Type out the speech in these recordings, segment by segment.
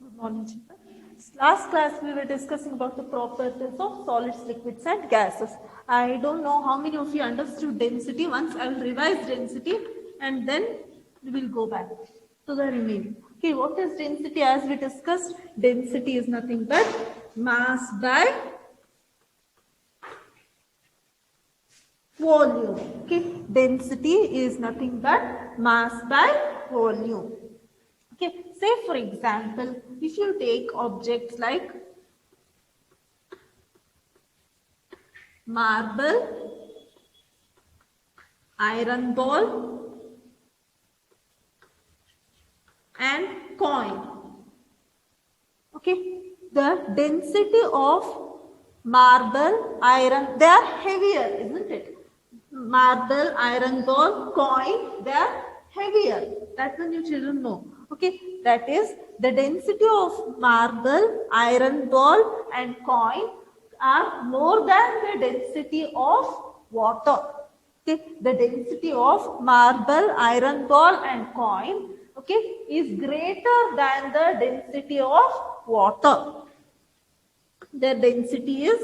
Good morning, children. Last class we were discussing about the properties of solids, liquids and gases. I don't know how many of you understood density. Once I will revise density and then we will go back to the remaining. Okay, what is density? As we discussed, density is nothing but mass by volume. Okay, density is nothing but mass by volume. Okay, say for example, if you take objects like marble, iron ball and coin. Okay, the density of marble, iron, they are heavier, isn't it? Marble, iron ball, coin, they are heavier. That's when you children know. Okay, that is the density of marble, iron ball and coin are more than the density of water. Okay, the density of marble, iron ball and coin, okay, is greater than the density of water. Their density is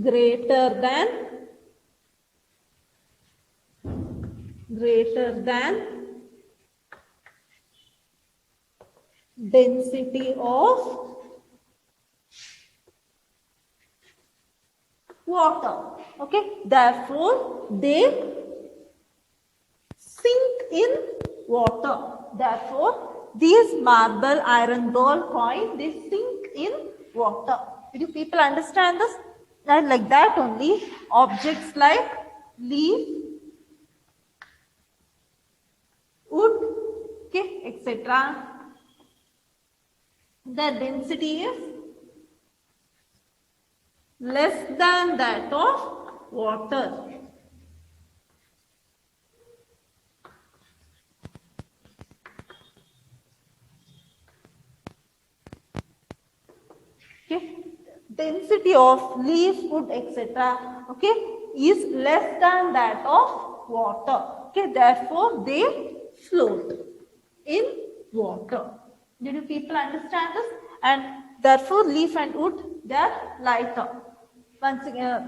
greater than density of water. Okay, therefore they sink in water. Therefore these marble, iron ball, coin, they sink in water. Did you people understand this? And like that only, objects like leaf, wood, okay, etc. The density is less than that of water. Okay, density of leaf, wood, etc. Okay, is less than that of water. Okay, therefore they float in water. Did you people understand this? And therefore leaf and wood, they are lighter. Once again,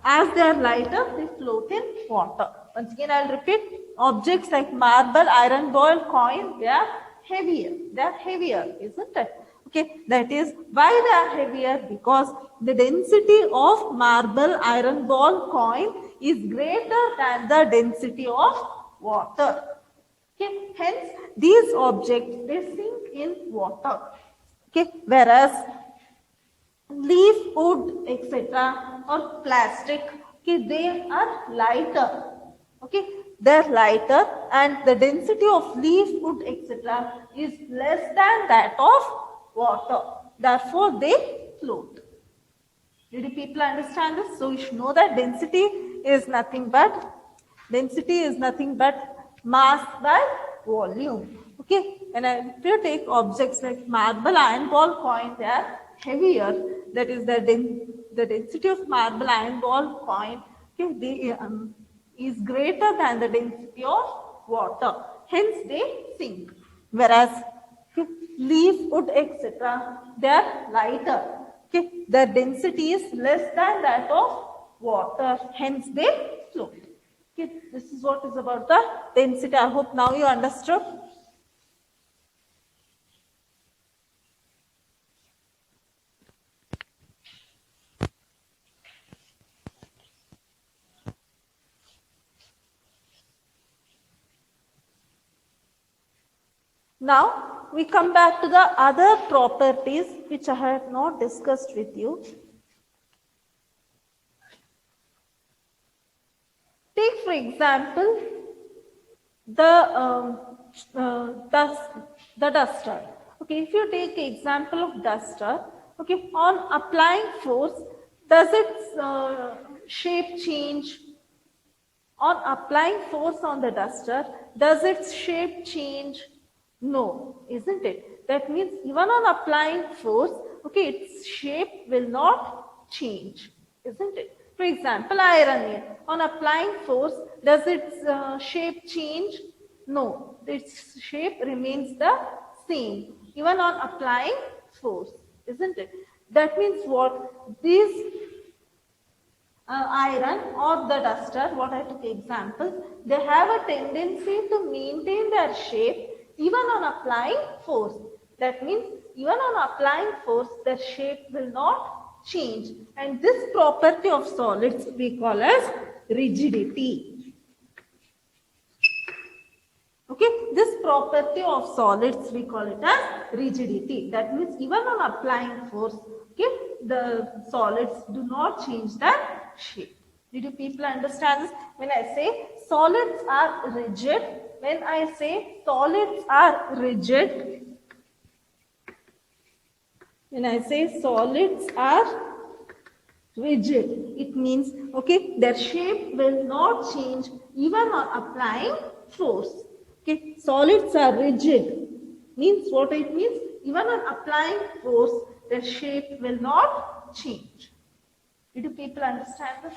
as they are lighter, they float in water. Once again, I will repeat. Objects like marble, iron ball, coin, they are heavier. They are heavier, isn't it? Okay, that is why they are heavier, because the density of marble, iron ball, coin is greater than the density of water. Okay, hence these objects, they sink in water. Okay, whereas leaf, wood, etc. or plastic, okay, they are lighter. Okay, they are lighter and the density of leaf, wood, etc. is less than that of water. Therefore, they float. Did you people understand this? So you should know that density is nothing but mass by volume. Okay, and if you take objects like marble, iron ball, coin, they are heavier. That is the density of marble, iron ball, coin, okay, they, is greater than the density of water. Hence they sink. Whereas okay, leaf, wood, etc., they are lighter. Okay, their density is less than that of water. Hence they float. Okay, this is what is about the density. I hope now you understood. Now we come back to the other properties which I have not discussed with you. Take for example the duster. Okay, if you take an example of duster, okay, on applying force, does its shape change? On applying force on the duster, does its shape change? No, isn't it? That means even on applying force, okay, its shape will not change, isn't it? For example, iron here. On applying force, does its shape change? No, its shape remains the same even on applying force, isn't it? That means what? These iron or the duster, what I took example, they have a tendency to maintain their shape even on applying force. That means even on applying force, their shape will not change. And this property of solids we call as rigidity. Okay, this property of solids we call it as rigidity. That means even on applying force, okay, the solids do not change their shape. Did you people understand this? When I say solids are rigid, when I say solids are rigid, when I say solids are rigid, it means, okay, their shape will not change even on applying force. Okay, solids are rigid means what it means? Even on applying force, their shape will not change. Did you people understand this?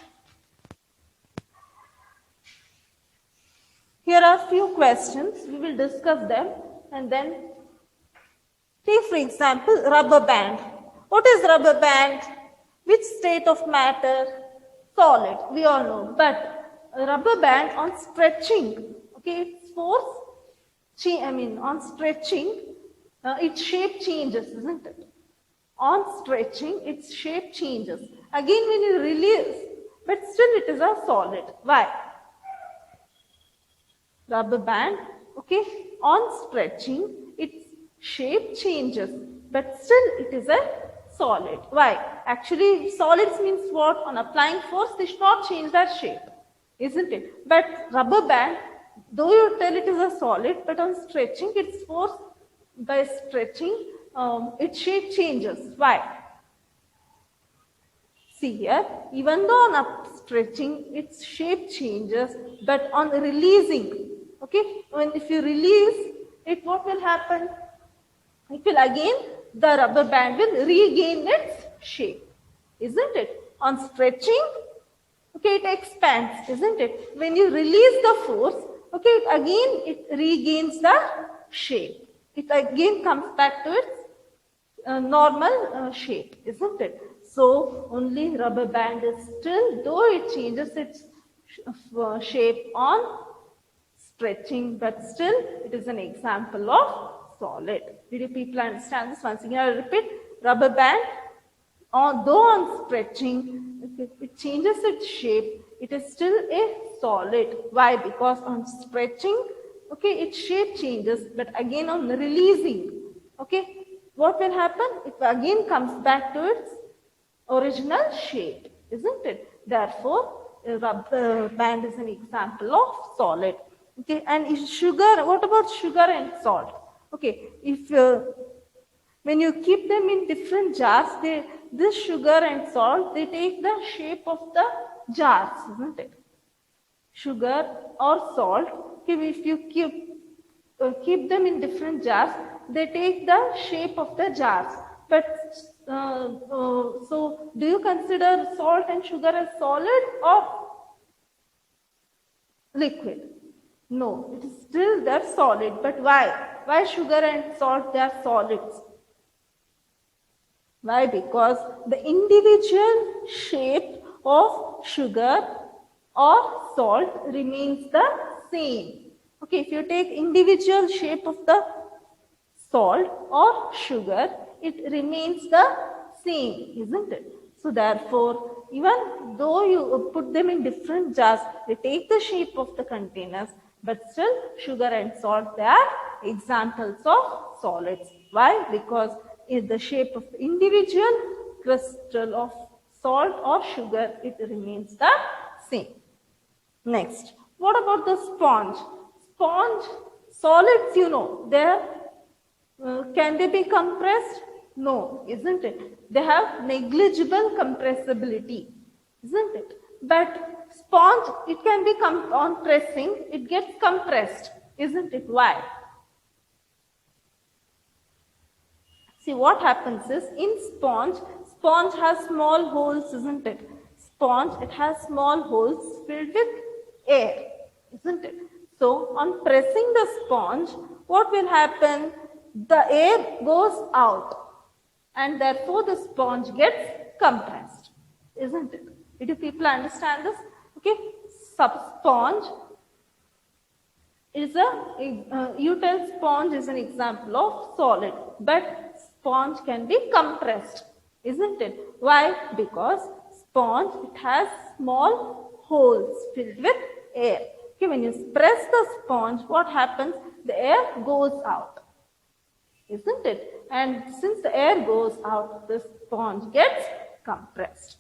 Here are few questions. We will discuss them and then take for example rubber band. What is rubber band? Which state of matter? Solid. We all know. But a rubber band on stretching, okay, its force, on stretching, its shape changes, isn't it? On stretching, its shape changes. Again, when you release, but still it is a solid. Why? Rubber band, okay, on stretching, its shape changes, but still it is a solid. Why? Actually, solids means what? On applying force, they should not change their shape, isn't it? But rubber band, though you tell it is a solid, but on stretching, its force, by stretching, its shape changes. Why? See here, even though on up stretching, its shape changes, but on releasing, okay, if you release it, what will happen? It will again, the rubber band will regain its shape, isn't it? On stretching, okay, it expands, isn't it? When you release the force, okay, it regains the shape. It again comes back to its normal shape, isn't it? So only rubber band is still, though it changes its shape on stretching, but still it is an example of solid. Did you people understand this? Once again, I repeat, rubber band, though on stretching, it changes its shape, it is still a solid. Why? Because on stretching, okay, its shape changes, but again on releasing, okay, what will happen? It again comes back to its original shape, isn't it? Therefore, rubber band is an example of solid. Okay, and if sugar, what about sugar and salt? Okay, if when you keep them in different jars, this sugar and salt, they take the shape of the jars, isn't it? Sugar or salt, okay, if you keep them in different jars, they take the shape of the jars. But so, do you consider salt and sugar as solid or liquid? No, it is still they're solid. But why? Why sugar and salt they are solids? Why? Because the individual shape of sugar or salt remains the same. Okay, if you take individual shape of the salt or sugar, it remains the same, isn't it? So therefore, even though you put them in different jars, they take the shape of the containers, but still sugar and salt, they are examples of solids. Why? Because in the shape of the individual crystal of salt or sugar, it remains the same. Next, what about the sponge? Sponge, solids, you know, can they be compressed? No, isn't it? They have negligible compressibility, isn't it? But sponge, it can be on pressing, it gets compressed, isn't it? Why? See, what happens is in sponge has small holes, isn't it? Sponge, it has small holes filled with air, isn't it? So on pressing the sponge, what will happen? The air goes out and therefore the sponge gets compressed, isn't it? Do people understand this? Okay, sponge is you tell sponge is an example of solid, but sponge can be compressed, isn't it? Why? Because sponge, it has small holes filled with air. Okay, when you press the sponge, what happens? The air goes out, isn't it? And since the air goes out, the sponge gets compressed.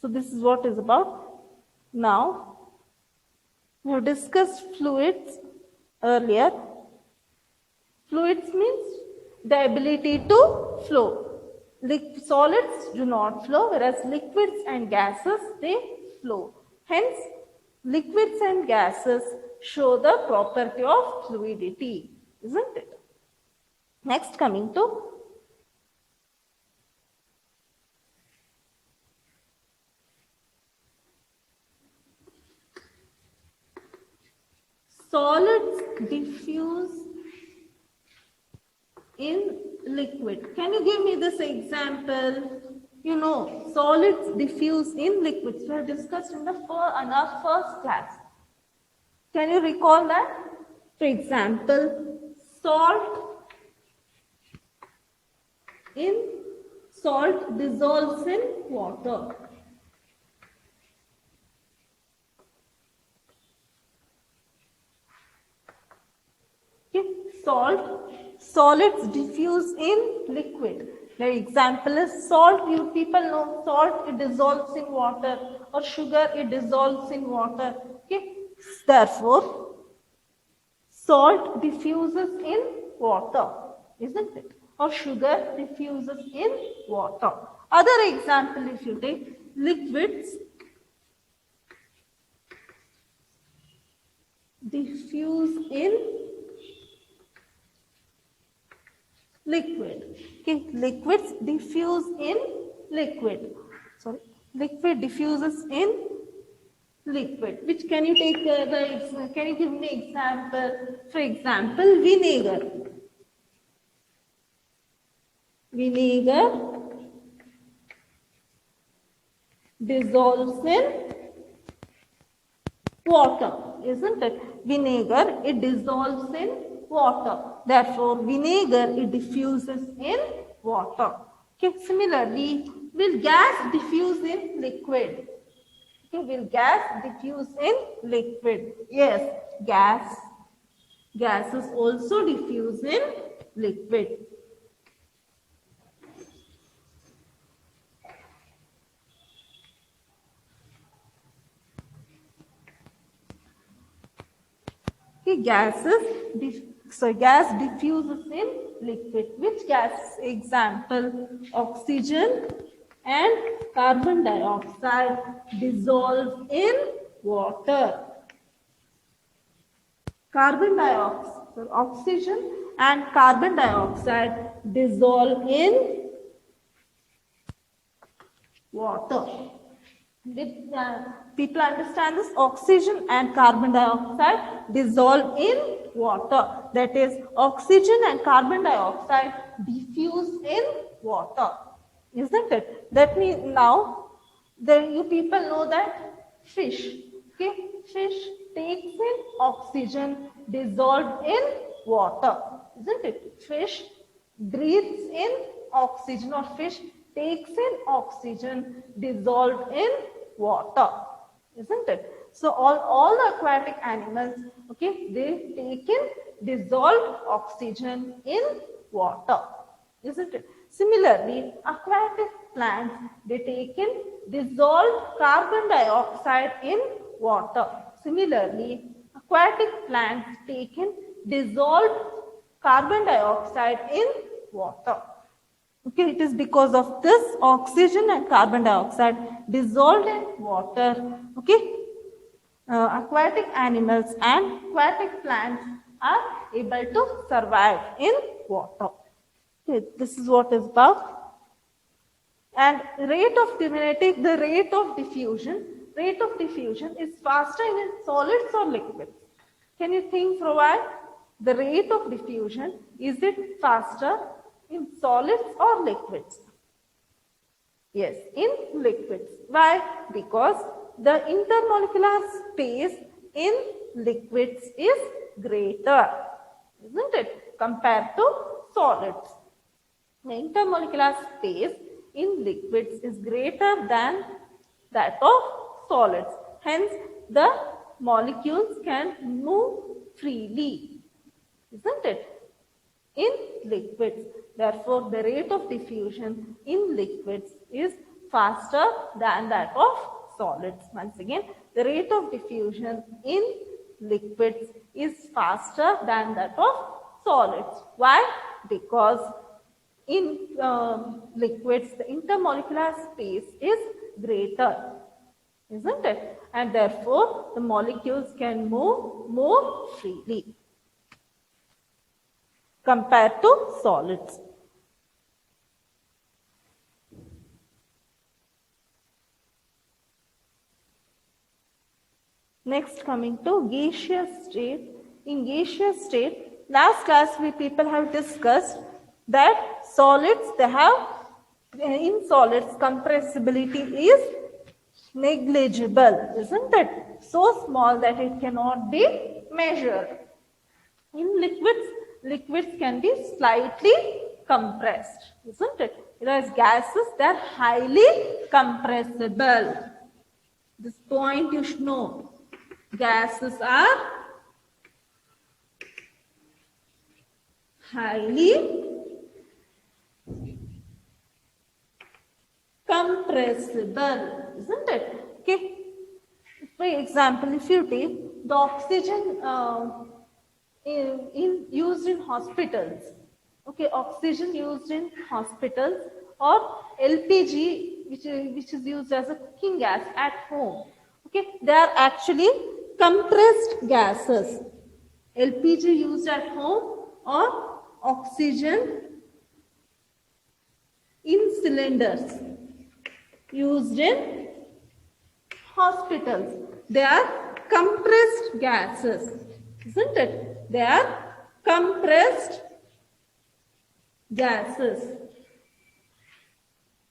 So this is what is about. Now, we have discussed fluids earlier. Fluids means the ability to flow. Solids do not flow, whereas liquids and gases, they flow. Hence, liquids and gases show the property of fluidity, isn't it? Next, coming to solids diffuse in liquid. Can you give me this example? You know, solids diffuse in liquids. We have discussed in our first class. Can you recall that? For example, salt dissolves in water. Okay, solids diffuse in liquid. The example is salt. You people know salt, it dissolves in water, or sugar, it dissolves in water. Okay, therefore, salt diffuses in water, isn't it? Or sugar diffuses in water. Other example, if you take liquids diffuse in liquid. Okay, liquids diffuse in liquid. Sorry, liquid diffuses in liquid. Which can you take can you give me example? For example, vinegar. Vinegar dissolves in water, isn't it? Vinegar, it dissolves in water. Therefore, vinegar, it diffuses in water. Okay, similarly, will gas diffuse in liquid? Okay, will gas diffuse in liquid? Yes, gases also diffuse in liquid. Okay, gas diffuses in liquid. Which gas? Example, oxygen and carbon dioxide dissolve in water. Oxygen and carbon dioxide dissolve in water. Did people understand this? Oxygen and carbon dioxide dissolve in water. That is, oxygen and carbon dioxide diffuse in water, isn't it? That means now, you people know that fish, okay, fish takes in oxygen dissolved in water, isn't it? Fish breathes in oxygen, or fish takes in oxygen dissolved in water, isn't it? So all aquatic animals, okay, they take in dissolved oxygen in water, isn't it? Similarly, aquatic plants, they take in dissolved carbon dioxide in water. Similarly, aquatic plants take in dissolved carbon dioxide in water. Okay, it is because of this oxygen and carbon dioxide dissolved in water. Okay, aquatic animals and aquatic plants are able to survive in water. Okay, this is what is about. And the rate of diffusion, rate of diffusion is faster in solids or liquids? Can you think for a while? The rate of diffusion, is it faster in solids or liquids? Yes, in liquids. Why? Because the intermolecular space in liquids is greater, isn't it, compared to solids. The intermolecular space in liquids is greater than that of solids. Hence, the molecules can move freely, isn't it, in liquids. Therefore, the rate of diffusion in liquids is faster than that of solids. Once again, the rate of diffusion in liquids is faster than that of solids. Why? Because in liquids, the intermolecular space is greater, isn't it? And therefore, the molecules can move more freely compared to solids. Next, coming to gaseous state. In gaseous state, last class we people have discussed that solids, they have, in solids compressibility is negligible, isn't it? So small that it cannot be measured. In liquids, liquids can be slightly compressed, isn't it? Whereas gases, they are highly compressible. This point you should know. Gases are highly compressible, isn't it? Okay. For example, if you take the oxygen used in hospitals, okay, oxygen used in hospitals, or LPG, which is used as a cooking gas at home, okay, they are actually compressed gases. LPG used at home or oxygen in cylinders used in hospitals, they are compressed gases, isn't it? They are compressed gases.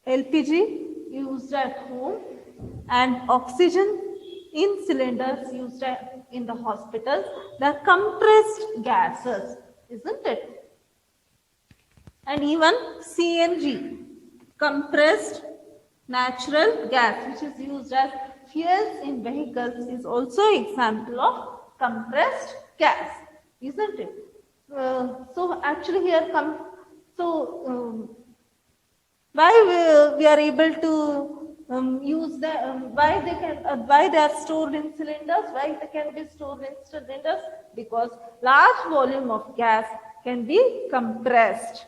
LPG used at home and oxygen in cylinders used in the hospitals, they are compressed gases, isn't it? And even CNG, compressed natural gas, which is used as fuels in vehicles, is also an example of compressed gas, isn't it? So actually here why we are able to use the why they are stored in cylinders, why they can be stored in cylinders? Because large volume of gas can be compressed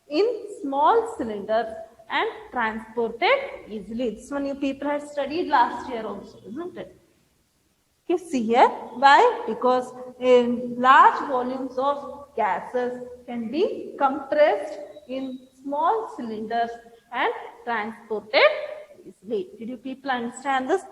in small cylinders and transported easily. This one you people had studied last year also, isn't it? Okay, see here, why? Because large volumes of gases can be compressed in small cylinders and transported easily. Did you people understand this?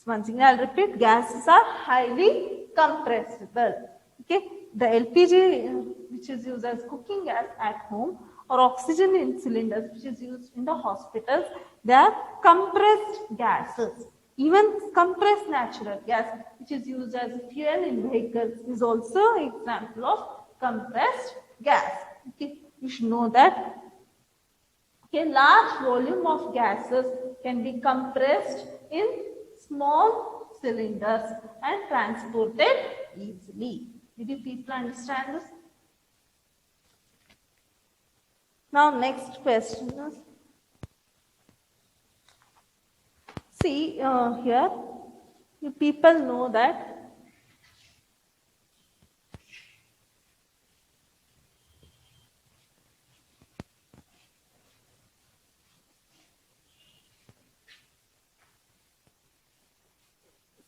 Once again, I'll repeat, gases are highly compressible. Okay, the LPG, which is used as cooking gas at home, or oxygen in cylinders, which is used in the hospitals, they are compressed gases. Even compressed natural gas, which is used as fuel in vehicles, is also an example of compressed gas. Okay, you should know that. Okay, large volume of gases can be compressed in small cylinders and transported easily. Did you people understand this? Now, next question is, see here, you people know that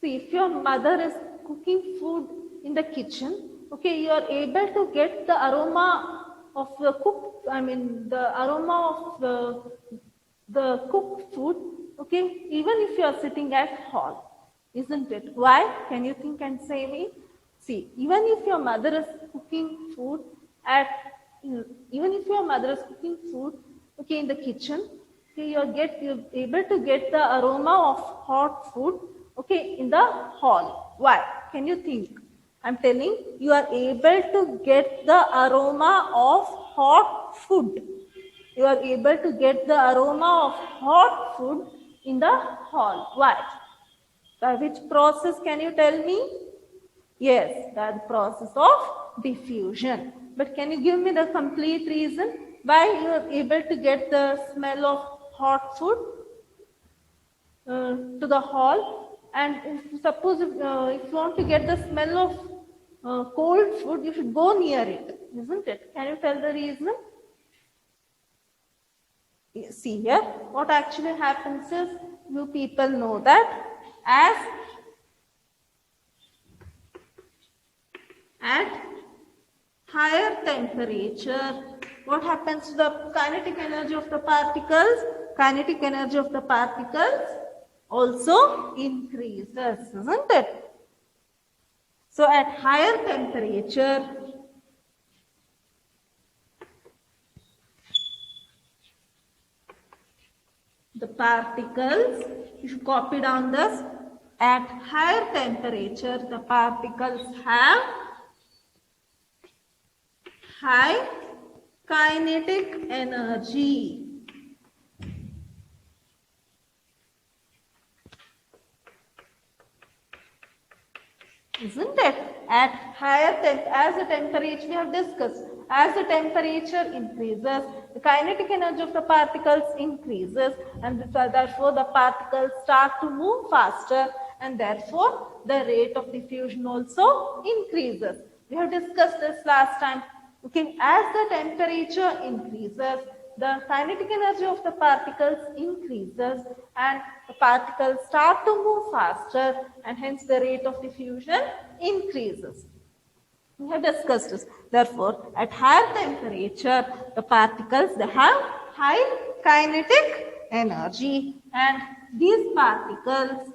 if your mother is cooking food in the kitchen, okay, you are able to get the aroma of the the aroma of the cooked food, okay, even if you are sitting at hall. isn't it? Why? Can you think and say me? See, even if your mother is cooking food at, even if your mother is cooking food, okay, in the kitchen, okay, you're able to get the aroma of hot food, okay, in the hall. Why? Can you think? I'm telling you are able to get the aroma of hot food. You are able to get the aroma of hot food in the hall. Why? By which process, can you tell me? Yes, that process of diffusion. But can you give me the complete reason why you are able to get the smell of hot food to the hall? And suppose if you want to get the smell of cold food, you should go near it, isn't it? Can you tell the reason? See here, what actually happens is, you people know that as at higher temperature, what happens to the kinetic energy of the particles? Kinetic energy of the particles also increases, isn't it? So at higher temperature, the particles, you should copy down this, at higher temperature, the particles have high kinetic energy. Isn't it? At higher as the temperature, we have discussed, as the temperature increases, the kinetic energy of the particles increases, and therefore the particles start to move faster, and therefore the rate of diffusion also increases. We have discussed this last time. Okay, as the temperature increases, the kinetic energy of the particles increases and the particles start to move faster, and hence the rate of diffusion increases. We have discussed this. Therefore, at higher temperature, the particles, they have high kinetic energy, and these particles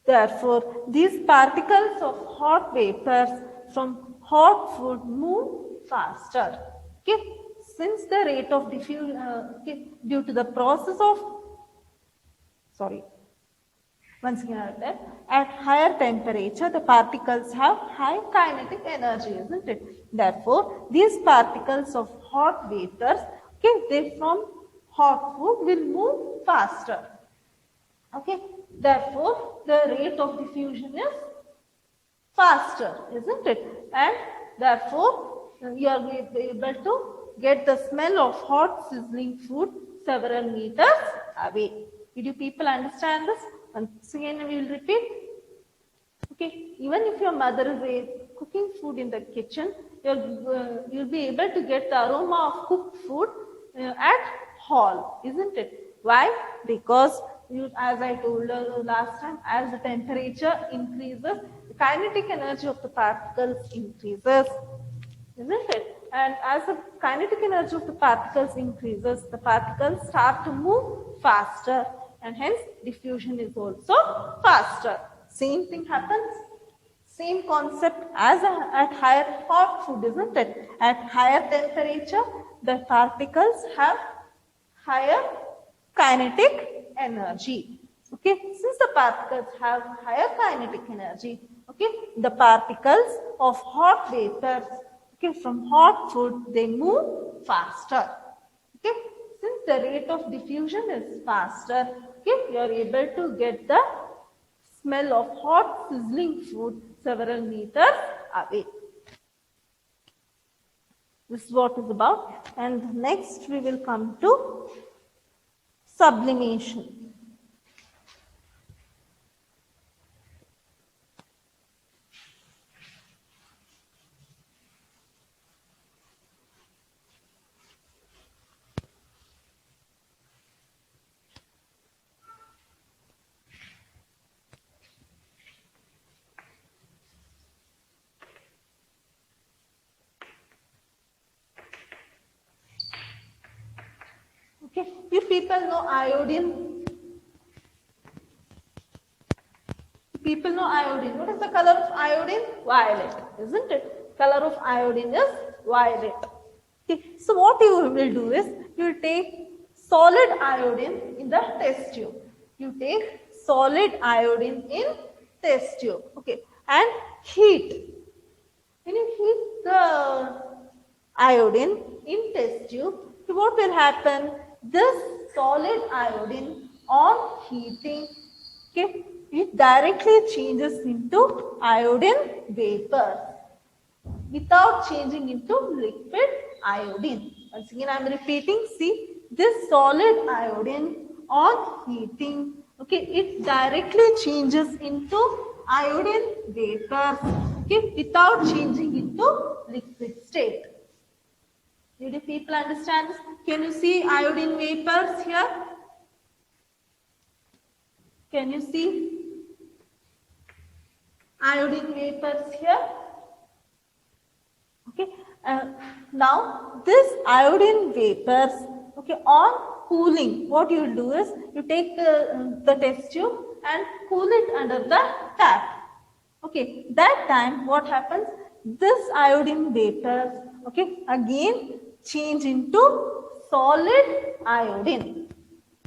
Therefore, these particles of hot vapors from hot food move faster. Okay? Since the rate of diffusion, due to the process of, once again, at higher temperature, the particles have high kinetic energy, isn't it? Therefore, these particles of hot vapors, okay, they from hot food will move faster. Okay, therefore, the rate of diffusion is faster, isn't it? And therefore, you are able to get the smell of hot sizzling food several meters away. Did you people understand this? Once again, we will repeat. Okay, even if your mother is cooking food in the kitchen, you'll be able to get the aroma of cooked food at hall, isn't it? Why? Because as I told you last time, as the temperature increases, the kinetic energy of the particles increases, isn't it? And as the kinetic energy of the particles increases, the particles start to move faster, and hence diffusion is also faster. Same thing happens, same concept as at higher hot food, isn't it? At higher temperature, the particles have higher kinetic energy. Okay, since the particles have higher kinetic energy, okay, the particles of hot vapors, okay, from hot food, they move faster. Okay, since the rate of diffusion is faster, okay, you are able to get the smell of hot sizzling food several meters away. This is what is about. And next we will come to sublimation. Okay, you people know iodine. People know iodine. What is the color of iodine? Violet, isn't it? Color of iodine is violet. Okay, so what you will do is you will take solid iodine in the test tube. You take solid iodine in test tube. Okay, and heat. When you heat the iodine in test tube, what will happen? This solid iodine on heating, okay, it directly changes into iodine vapor without changing into liquid iodine. Once again I am repeating, see this solid iodine on heating, okay, it directly changes into iodine vapor, okay, without changing into liquid state. Did you people understand this? Can you see iodine vapors here? Can you see iodine vapors here? Okay. Now this iodine vapors, okay, on cooling, what you will do is you take the test tube and cool it under the tap. Okay. That time what happens? This iodine vapors, okay, again change into solid iodine.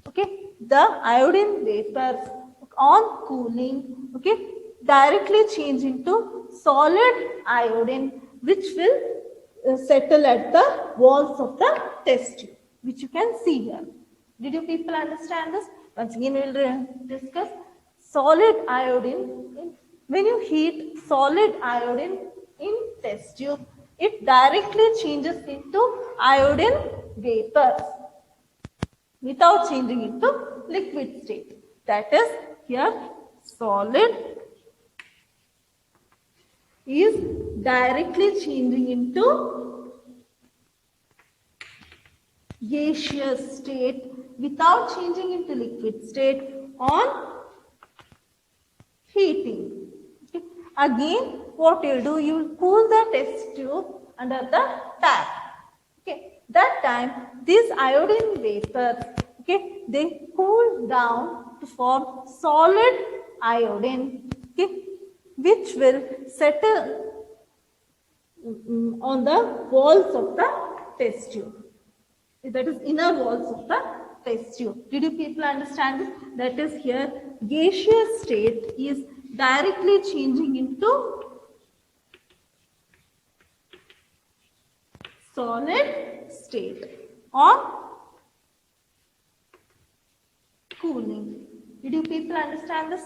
Okay, the iodine vapors on cooling, okay, directly change into solid iodine, which will settle at the walls of the test tube, which you can see here. Did you people understand this? Once again, we will discuss solid iodine. When you heat solid iodine in test tube, it directly changes into iodine vapors without changing into liquid state. That is, here solid is directly changing into gaseous state without changing into liquid state on heating. Okay. Again, what you will do, you will cool the test tube under the tap. Okay. That time, these iodine vapors, okay, they cool down to form solid iodine, okay, which will settle on the walls of the test tube. That is inner walls of the test tube. Did you people understand this? That is, here gaseous state is directly changing into solid state on cooling. Did you people understand this?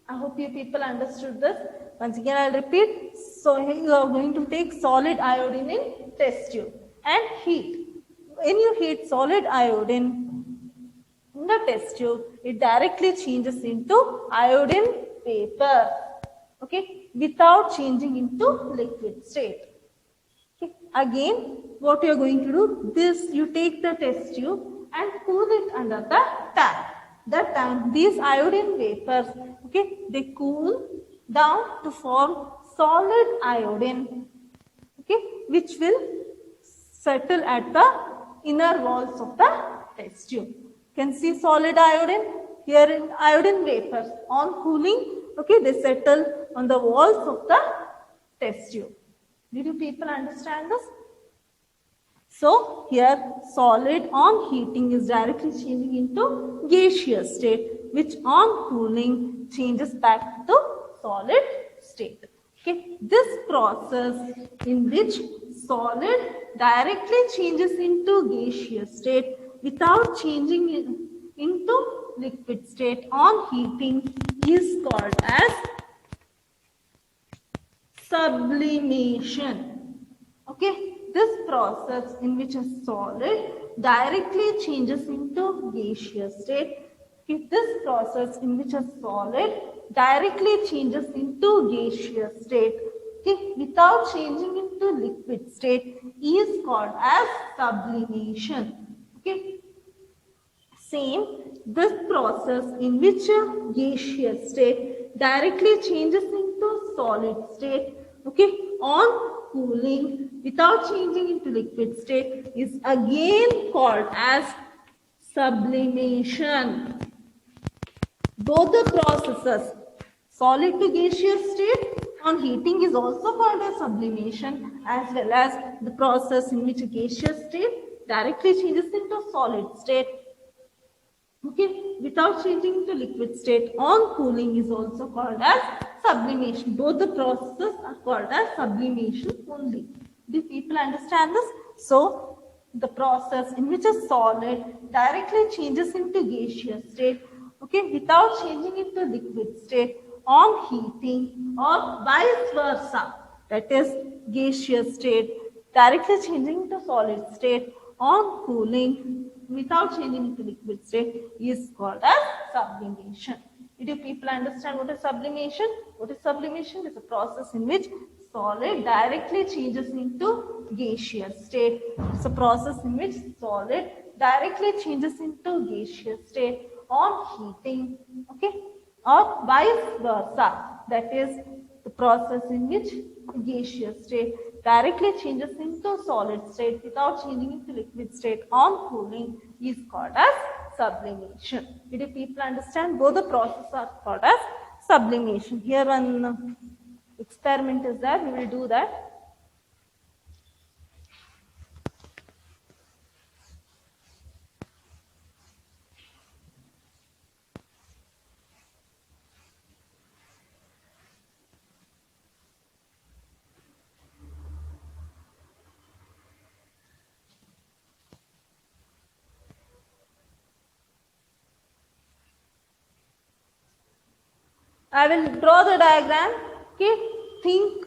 I hope you people understood this. Once again I will repeat. So here you are going to take solid iodine in test tube and heat. When you heat solid iodine in the test tube, it directly changes into iodine vapor, okay, without changing into liquid state. Okay. Again, what you are going to do, this you take the test tube and cool it under the tap. That time these iodine vapors, okay, they cool down to form solid iodine, okay, which will settle at the inner walls of the test tube. You can see solid iodine here in iodine vapors on cooling, okay, they settle on the walls of the test tube. Did you people understand this? So here solid on heating is directly changing into gaseous state, which on cooling changes back to solid state. Okay, this process in which solid directly changes into gaseous state without changing into liquid state on heating is called as sublimation. Okay, this process in which a solid directly changes into gaseous state. Okay, this process in which a solid directly changes into gaseous state, okay, without changing into liquid state, is called as sublimation. Okay, same, this process in which a gaseous state directly changes into solid state, okay, on cooling without changing into liquid state is again called as sublimation. Both the processes, solid to gaseous state on heating is also called as sublimation, as well as the process in which a gaseous state directly changes into solid state, okay, without changing into liquid state on cooling is also called as sublimation. Both the processes are called as sublimation only. Do people understand this? So, the process in which a solid directly changes into gaseous state, okay, without changing into liquid state on heating or vice versa, that is gaseous state directly changing into solid state on cooling without changing into liquid state is called as sublimation. Did you people understand what is sublimation? What is sublimation? It's a process in which solid directly changes into gaseous state. It's a process in which solid directly changes into gaseous state on heating, okay, or vice versa. That is the process in which gaseous state directly changes into solid state without changing into liquid state on cooling is called as sublimation. Did you people understand? Both the processes are called as sublimation. Here one experiment is there. We will do that. I will draw the diagram. Okay, think.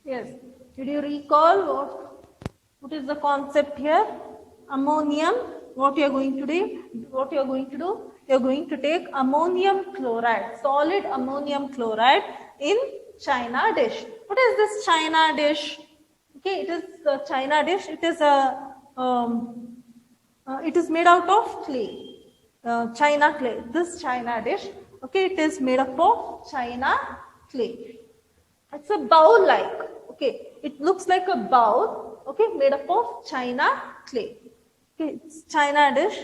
Yes. Did you recall what is the concept here? Ammonium. What you are going to do? What you are going to do? You are going to take ammonium chloride, solid ammonium chloride in china dish. What is this china dish? Okay, it is a china dish. It is a it is made out of clay, china clay. This china dish, okay, it is made up of china clay. It's a bowl like, okay, it looks like a bowl, okay, made up of china clay. Okay, it's china dish.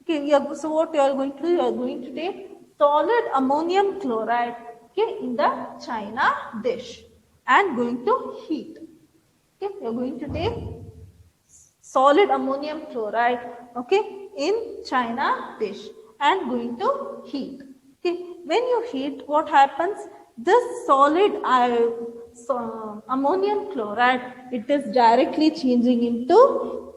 Okay, so what you are going to do? You are going to take solid ammonium chloride, okay, in the china dish and going to heat. Okay, you are going to take solid ammonium chloride, okay, in china dish and going to heat. Okay, when you heat, what happens? This solid ammonium chloride, it is directly changing into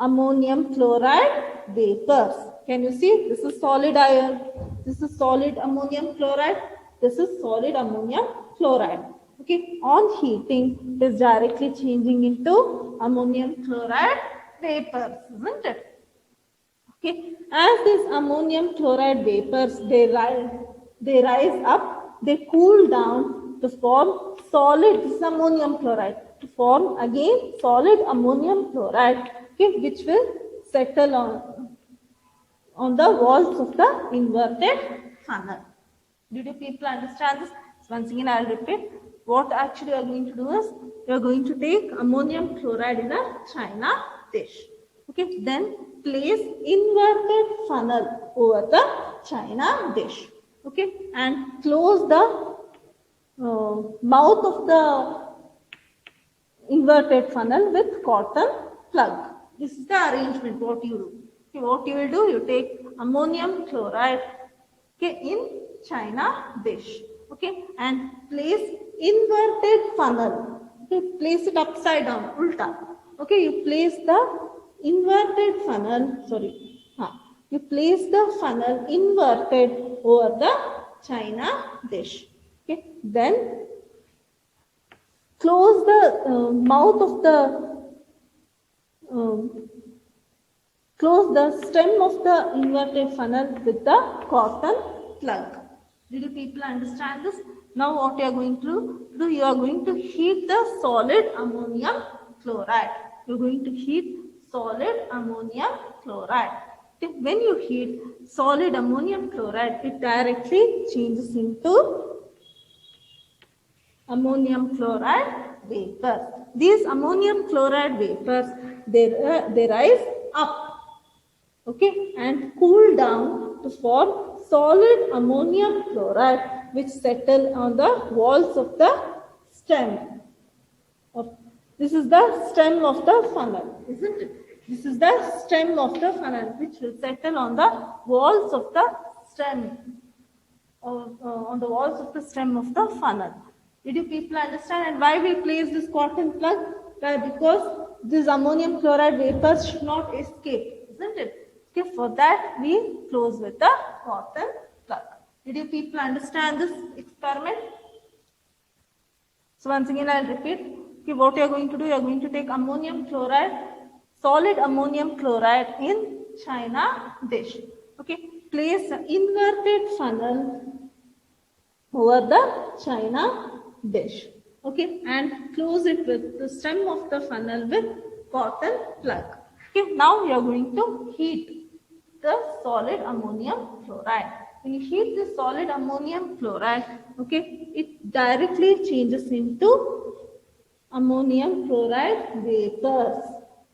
ammonium chloride vapors. Can you see? This is solid iron. This is solid ammonium chloride. This is solid ammonium chloride. Okay, on heating, it is directly changing into ammonium chloride vapors, isn't it? Okay, as these ammonium chloride vapors, they rise up, they cool down to form solid, this ammonium chloride, to form again solid ammonium chloride, okay, which will settle on the walls of the inverted funnel. Did you people understand this? So once again, I'll repeat. What actually you are going to do is, you are going to take ammonium chloride in a china dish. Okay, then place inverted funnel over the china dish. Okay, and close the mouth of the inverted funnel with cotton plug. This is the arrangement what you do. Okay, what you will do, you take ammonium chloride, okay, in china dish, okay, and place inverted funnel. Okay, place it upside down, ulta. Okay, you place the inverted funnel, you place the funnel inverted over the china dish. Okay, then close the mouth of the close the stem of the inverted funnel with the cotton plug. Did you people understand this? Now what you are going to do? You are going to heat the solid ammonium chloride. You are going to heat solid ammonium chloride. When you heat solid ammonium chloride, it directly changes into ammonium chloride vapors. These ammonium chloride vapors, they rise up, okay, and cool down to form solid ammonium chloride, which settle on the walls of the stem. This is the stem of the funnel, isn't it? This is the stem of the funnel, which will settle on the walls of the stem, on the walls of the stem of the funnel. Did you people understand? And why we place this cotton plug? Because this ammonium chloride vapors should not escape, isn't it? Okay, for that we close with the cotton plug. Did you people understand this experiment? So once again I'll repeat. Okay, what you are going to do? You are going to take ammonium chloride, solid ammonium chloride in china dish. Okay, place an inverted funnel over the china dish. Okay, and close it with the stem of the funnel with cotton plug. Okay, now you are going to heat the solid ammonium chloride. When you heat the solid ammonium chloride, okay, it directly changes into ammonium chloride vapors.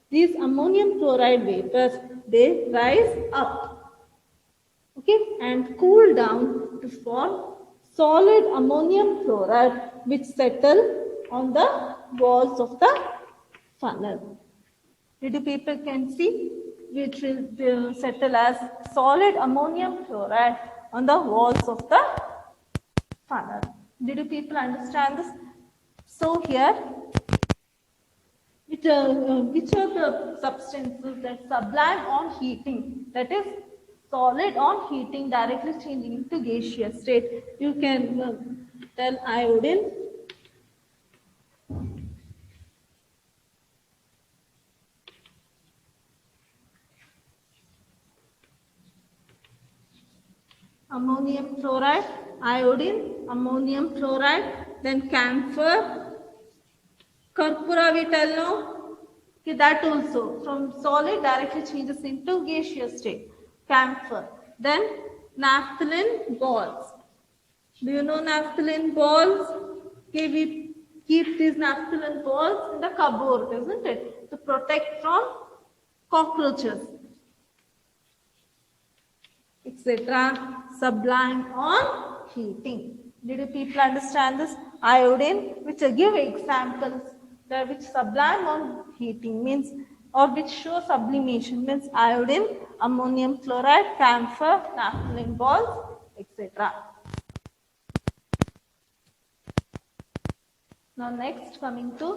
These ammonium chloride vapors, they rise up, okay, and cool down to form solid ammonium chloride, which settle on the walls of the funnel. Did you people can see? Which will settle as solid ammonium chloride on the walls of the funnel. Did you people understand this? So here, which are the substances that sublime on heating, that is solid on heating directly changing into gaseous state? You can tell iodine, ammonium fluoride, iodine, ammonium fluoride, then camphor, Curcura we tell now, okay, that also from solid directly changes into gaseous state. Camphor. Then naphthalene balls. Do you know naphthalene balls? Okay, we keep these naphthalene balls in the cupboard, isn't it? To protect from cockroaches, etc. Sublime on heating. Did you people understand this? Iodine, which give examples that which sublime on heating means, or which show sublimation means iodine, ammonium fluoride, camphor, naphthalene balls, etc. Now next coming to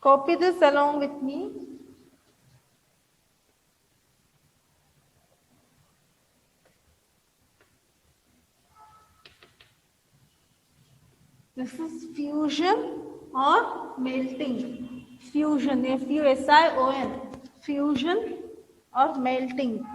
copy this along with me. This is fusion or melting. Fusion, F-U-S-I-O-N. Fusion or melting.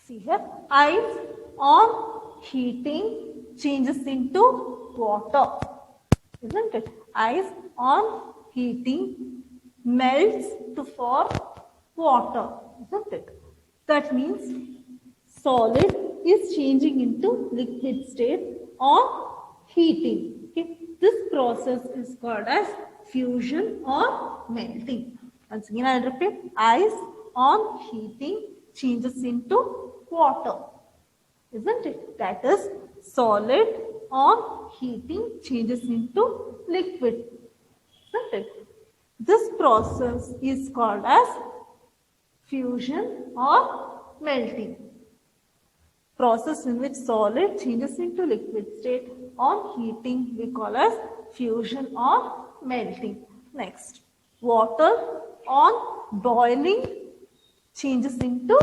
See here, ice on heating changes into water, isn't it? Ice on heating melts to form water, isn't it? That means solid is changing into liquid state on heating. Okay? This process is called as fusion or melting. Once again, I'll repeat. Ice on heating changes into water, isn't it? That is solid on heating changes into liquid, isn't it? This process is called as fusion or melting. Process in which solid changes into liquid state on heating we call as fusion or melting. Next, water on boiling changes into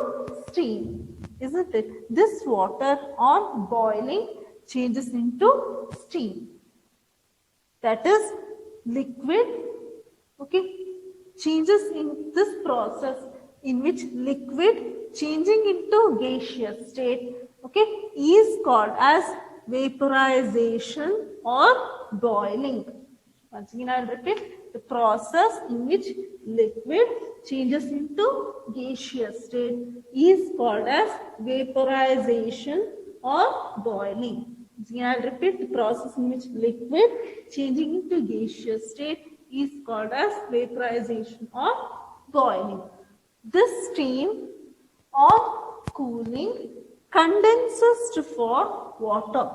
steam, isn't it? This water on boiling changes into steam. That is liquid, okay, changes in this process in which liquid changing into gaseous state, okay, is called as vaporization or boiling. Once again I will repeat, the process in which liquid changes into gaseous state is called as vaporization or boiling. Once again I will repeat, the process in which liquid changing into gaseous state is called as vaporization or boiling. This steam on cooling condenses to form water.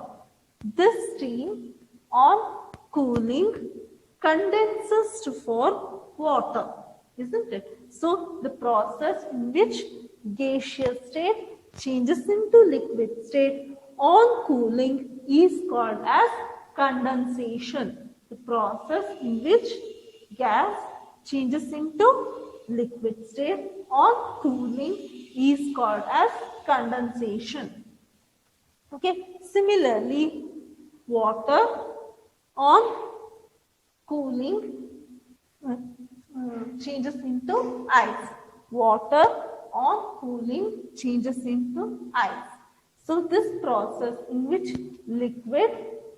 This steam on cooling condenses to form water, isn't it? So the process in which gaseous state changes into liquid state on cooling is called as condensation. The process in which gas changes into liquid state on cooling is called as condensation. Okay, similarly, water on cooling changes into ice. Water on cooling changes into ice. So this process in which liquid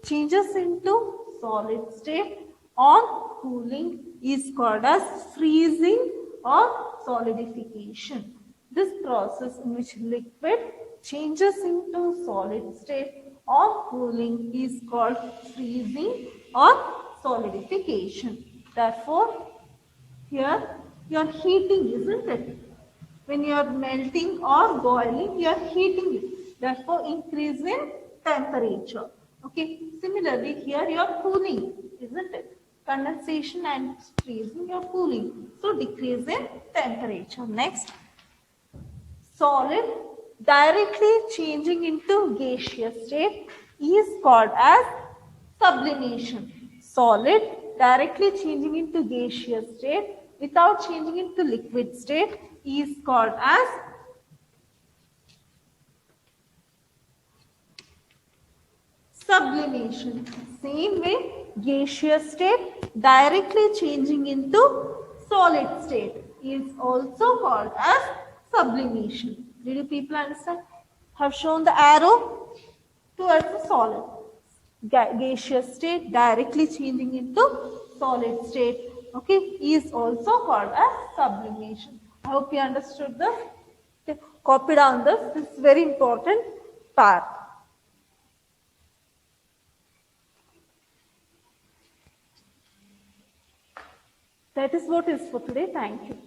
changes into solid state on cooling is called as freezing or solidification. This process in which liquid changes into solid state on cooling is called freezing or solidification. Therefore, here you are heating, isn't it? When you are melting or boiling, you are heating it. Therefore, increase in temperature. Okay. Similarly, here you are cooling, isn't it? Condensation and freezing, you are cooling. So, decrease in temperature. Next, solid directly changing into gaseous state is called as sublimation. Solid directly changing into gaseous state without changing into liquid state is called as sublimation. Same way, gaseous state directly changing into solid state is also called as sublimation. Did you people understand? Have shown the arrow towards the solid. Gaseous state directly changing into solid state, okay, is also called as sublimation. I hope you understood this. Okay. Copy down this. This is very important part. That is what is for today. Thank you.